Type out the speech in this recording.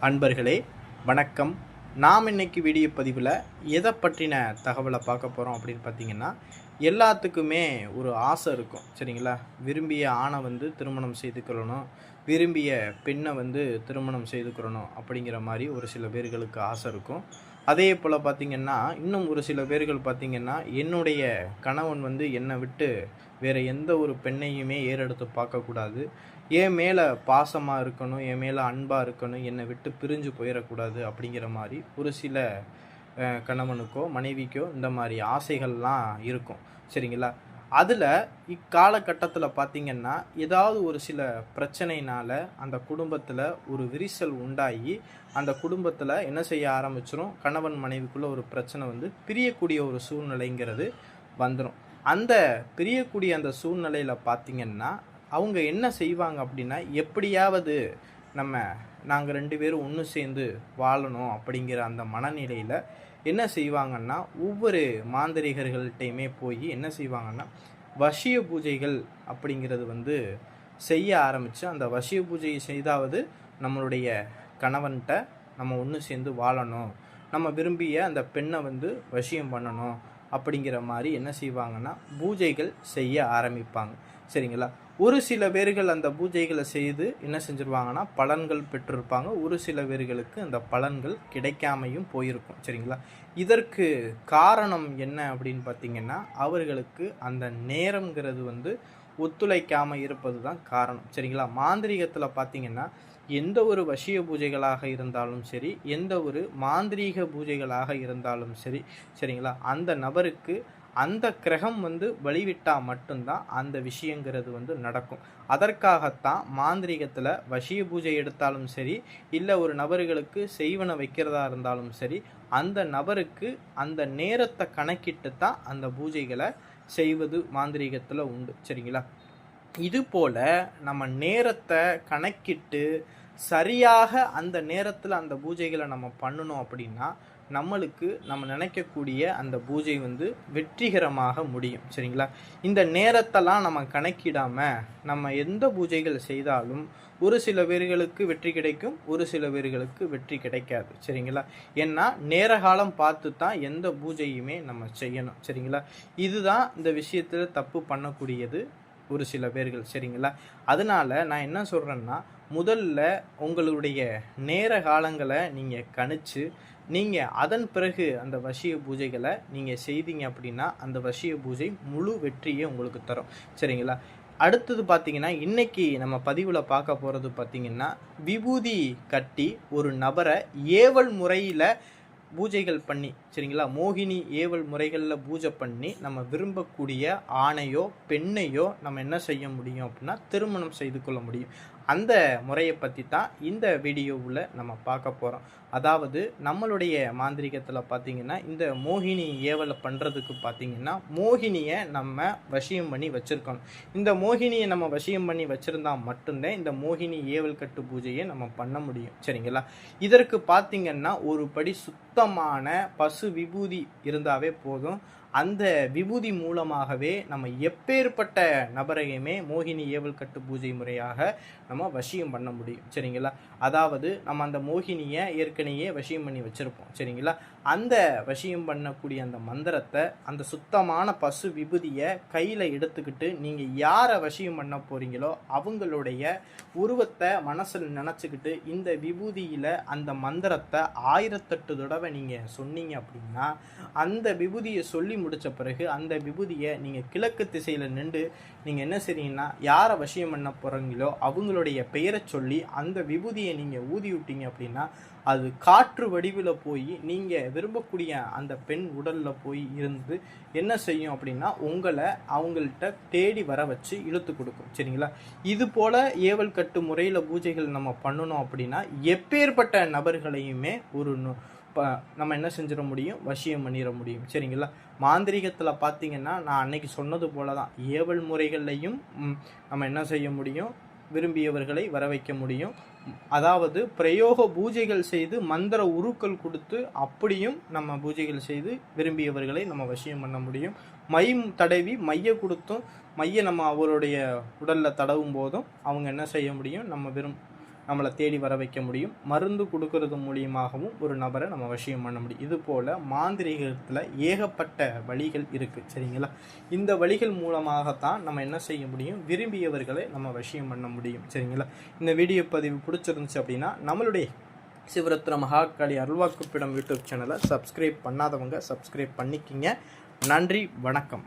அன்பர்களே வணக்கம். நாம் இன்னைக்கு வீடியோ பதிவில் எதை பற்றின தகவலை பார்க்க போகிறோம் அப்படின்னு பார்த்தீங்கன்னா, எல்லாத்துக்குமே ஒரு ஆசை இருக்கும் சரிங்களா. விரும்பிய ஆணை திருமணம் செய்துக்கொள்ளணும், விரும்பிய பெண்ணை திருமணம் செய்துக்கிறணும் அப்படிங்கிற மாதிரி ஒரு சில பேர்களுக்கு ஆசை இருக்கும். அதே போல் பார்த்திங்கன்னா, இன்னும் ஒரு சில பேர்கள் பார்த்திங்கன்னா, என்னுடைய கணவன் என்னை விட்டு வேறு எந்த ஒரு பெண்ணையுமே ஏறெடுத்து பார்க்கக்கூடாது, என் மேலே பாசமாக இருக்கணும், என் மேலே அன்பாக இருக்கணும், என்னை விட்டு பிரிஞ்சு போயிடக்கூடாது அப்படிங்கிற மாதிரி ஒரு சில கணவனுக்கோ மனைவிக்கோ இந்த மாதிரி ஆசைகள்லாம் இருக்கும் சரிங்களா. அதில் இக்காலகட்டத்தில் பார்த்திங்கன்னா, ஏதாவது ஒரு சில பிரச்சனையினால் அந்த குடும்பத்தில் ஒரு விரிசல் உண்டாகி அந்த குடும்பத்தில் என்ன செய்ய ஆரம்பிச்சிடும், கணவன் மனைவிக்குள்ளே ஒரு பிரச்சனை பிரியக்கூடிய ஒரு சூழ்நிலைங்கிறது வந்துடும். அந்த பிரியக்கூடிய அந்த சூழ்நிலையில் பார்த்திங்கன்னா, அவங்க என்ன செய்வாங்க அப்படின்னா, எப்படியாவது நாங்கள் 2 பேரும் ஒன்று சேர்ந்து வாழணும் அப்படிங்கிற அந்த மனநிலையில் என்ன செய்வாங்கன்னா, ஒவ்வொரு மாந்திரிகர்கள்ட்டையுமே போய் என்ன செய்வாங்கன்னா, வசிய பூஜைகள் அப்படிங்கிறது செய்ய ஆரம்பித்து, அந்த வசிய பூஜையை செய்தாவது நம்மளுடைய கணவன்கிட்ட நம்ம ஒன்று சேர்ந்து வாழணும், நம்ம விரும்பிய அந்த பெண்ணை வசியம் பண்ணணும் அப்படிங்கிற மாதிரி என்ன செய்வாங்கன்னா, பூஜைகள் செய்ய ஆரம்பிப்பாங்க சரிங்களா. ஒரு சில பேர்கள் அந்த பூஜைகளை செய்து என்ன செஞ்சுருவாங்கன்னா, பலன்கள் பெற்றிருப்பாங்க. ஒரு சில பேர்களுக்கு அந்த பலன்கள் கிடைக்காமையும் போயிருக்கும் சரிங்களா. இதற்கு காரணம் என்ன அப்படின்னு பார்த்திங்கன்னா, அவர்களுக்கு அந்த நேரங்கிறது ஒத்துழைக்காமல் இருப்பது தான் காரணம் சரிங்களா. மாந்திரீகத்தில் பார்த்திங்கன்னா, எந்த ஒரு வசிய பூஜைகளாக இருந்தாலும் சரி, எந்த ஒரு மாந்திரீக பூஜைகளாக இருந்தாலும் சரி சரிங்களா, அந்த நபருக்கு அந்த கிரகம் வழிவிட்டால் மட்டும்தான் அந்த விஷயங்கிறது நடக்கும். அதற்காகத்தான் மாந்திரீகத்தில் வசிய பூஜை எடுத்தாலும் சரி, இல்லை ஒரு நபர்களுக்கு செய்வன வைக்கிறதா இருந்தாலும் சரி, அந்த நபருக்கு அந்த நேரத்தை கணக்கிட்டு தான் அந்த பூஜைகளை செய்வது மாந்திரீகத்தில் உண்டு சரிங்களா. இது போல் நம்ம நேரத்தை கணக்கிட்டு சரியாக அந்த நேரத்தில் அந்த பூஜைகளை நம்ம பண்ணணும் அப்படின்னா, நம்மளுக்கு நம்ம நினைக்கக்கூடிய அந்த பூஜை வெற்றிகரமாக முடியும் சரிங்களா. இந்த நேரத்தெல்லாம் நம்ம கணக்கிடாமல் நம்ம எந்த பூஜைகள் செய்தாலும் ஒரு சில பேர்களுக்கு வெற்றி கிடைக்கும், ஒரு சில பேர்களுக்கு வெற்றி கிடைக்காது சரிங்களா. ஏன்னா நேர காலம் பார்த்து தான் எந்த பூஜையுமே நம்ம செய்யணும் சரிங்களா. இதுதான் இந்த விஷயத்தில் தப்பு பண்ணக்கூடியது ஒரு சில பேர்கள் சரிங்களா. அதனால் நான் என்ன சொல்கிறேன்னா, முதல்ல உங்களுடைய நேர காலங்களை நீங்கள் கணிச்சு நீங்கள் அதன் பிறகு அந்த வசிய பூஜைகளை நீங்கள் செய்தீங்க அப்படின்னா, அந்த வசிய பூஜை முழு வெற்றியை உங்களுக்கு தரும் சரிங்களா. அடுத்தது பார்த்திங்கன்னா, இன்றைக்கி நம்ம பதிவில் பார்க்க போகிறது பார்த்திங்கன்னா, விபூதி கட்டி ஒரு நபரை ஏவல் முறையில் பூஜைகள் பண்ணி சரிங்களா, மோகினி ஏவல் முறைகளில் பூஜை பண்ணி நம்ம விரும்பக்கூடிய ஆணையோ பெண்ணையோ நம்ம என்ன செய்ய முடியும் அப்படின்னா, திருமணம் செய்து கொள்ள முடியும். அந்த முறையை பற்றி தான் இந்த வீடியோவில் நம்ம பார்க்க போகிறோம். அதாவது நம்மளுடைய மாந்திரிகத்தில் பார்த்திங்கன்னா, இந்த மோகினி ஏவலை பண்ணுறதுக்கு பார்த்திங்கன்னா, மோகினியை நம்ம வசியம் பண்ணி வச்சுருக்கணும். இந்த மோகினியை நம்ம வசியம் பண்ணி வச்சுருந்தா மட்டும்தான் இந்த மோகினி ஏவல் கட்டு பூஜையை நம்ம பண்ண முடியும் சரிங்களா. இதற்கு பார்த்திங்கன்னா, ஒரு படி சுத்தமான பசு விபூதி இருந்தாவே போதும். அந்த விபூதி மூலமாகவே நம்ம எப்பேற்பட்ட நபரையுமே மோகினி ஏவல் கட்டு பூஜை முறையாக நம்ம வசியம் பண்ண முடியும் சரிங்களா. அதாவது நம்ம அந்த மோகினியை ஏற்கனவே வசியம் பண்ணி வச்சுருப்போம் சரிங்களா. அந்த வசியம் பண்ணக்கூடிய அந்த மந்திரத்தை, அந்த சுத்தமான பசு விபூதியை கையில் எடுத்துக்கிட்டு நீங்கள் யாரை வசியம் பண்ண போகிறீங்களோ அவங்களுடைய உருவத்தை மனசில் நினச்சிக்கிட்டு இந்த விபூதியில் அந்த மந்திரத்தை 1008 தடவை நீங்கள் சொன்னீங்க அப்படின்னா, அந்த விபூதியை சொல்லி முடித்த பிறகு அந்த விபூதியை நீங்கள் கிழக்கு திசையில் நின்று நீங்கள் என்ன செய்றீங்கன்னா, யாரை வசியம் பண்ண போகிறீங்களோ அவங்களுடைய பெயரை சொல்லி அந்த விபூதியை நீங்கள் ஊதி விட்டீங்க அப்படின்னா, அது காற்று வடிவில் போய் நீங்கள் விரும்பக்கூடிய அந்த பெண் உடலில் போய் இருந்து என்ன செய்யும் அப்படின்னா, உங்களை அவங்கள்ட்ட தேடி வர வச்சு இழுத்து கொடுக்கும் சரிங்களா. இது போல் ஏவல் கட்டு முறையில் பூஜைகள் நம்ம பண்ணணும் அப்படின்னா, எப்பேற்பட்ட நபர்களையுமே நம்ம என்ன செஞ்சிட முடியும், வசியம் பண்ணிட முடியும் சரிங்களா. மாந்திரிகத்தில் பார்த்திங்கன்னா, நான் அன்னைக்கு சொன்னது போல தான் ஏவல் முறைகள்லையும் நம்ம என்ன செய்ய முடியும், விரும்பியவர்களை வர வைக்க முடியும். அதாவது பிரயோக பூஜைகள் செய்து மந்திர உருக்கள் கொடுத்து அப்படியும் நம்ம பூஜைகள் செய்து விரும்பியவர்களை நம்ம வசியம் பண்ண முடியும். மை தடவி மைய கொடுத்தும் மைய நம்ம அவருடைய உடலில் தடவும் போதும் அவங்க என்ன செய்ய முடியும், நம்ம நம்மளை தேடி வர வைக்க முடியும். மருந்து கொடுக்கறது மூலியமாகவும் ஒரு நபரை நம்ம வசியம் பண்ண முடியும். இது போல் மாந்திரீகத்தில் ஏகப்பட்ட வழிகள் இருக்குது. சரிங்களா? இந்த வழிகள் மூலமாகத்தான் நம்ம என்ன செய்ய முடியும், விரும்பியவர்களை நம்ம வசியம் பண்ண முடியும். சரிங்களா? இந்த வீடியோ பதிவு பிடிச்சிருந்துச்சு அப்படின்னா நம்மளுடைய சிவரத்ன மகாகாளி அருள்வாக்குப்பிடம் யூடியூப் சேனலை சப்ஸ்கிரைப் பண்ணாதவங்க சப்ஸ்கிரைப் பண்ணிக்கிங்க. நன்றி, வணக்கம்.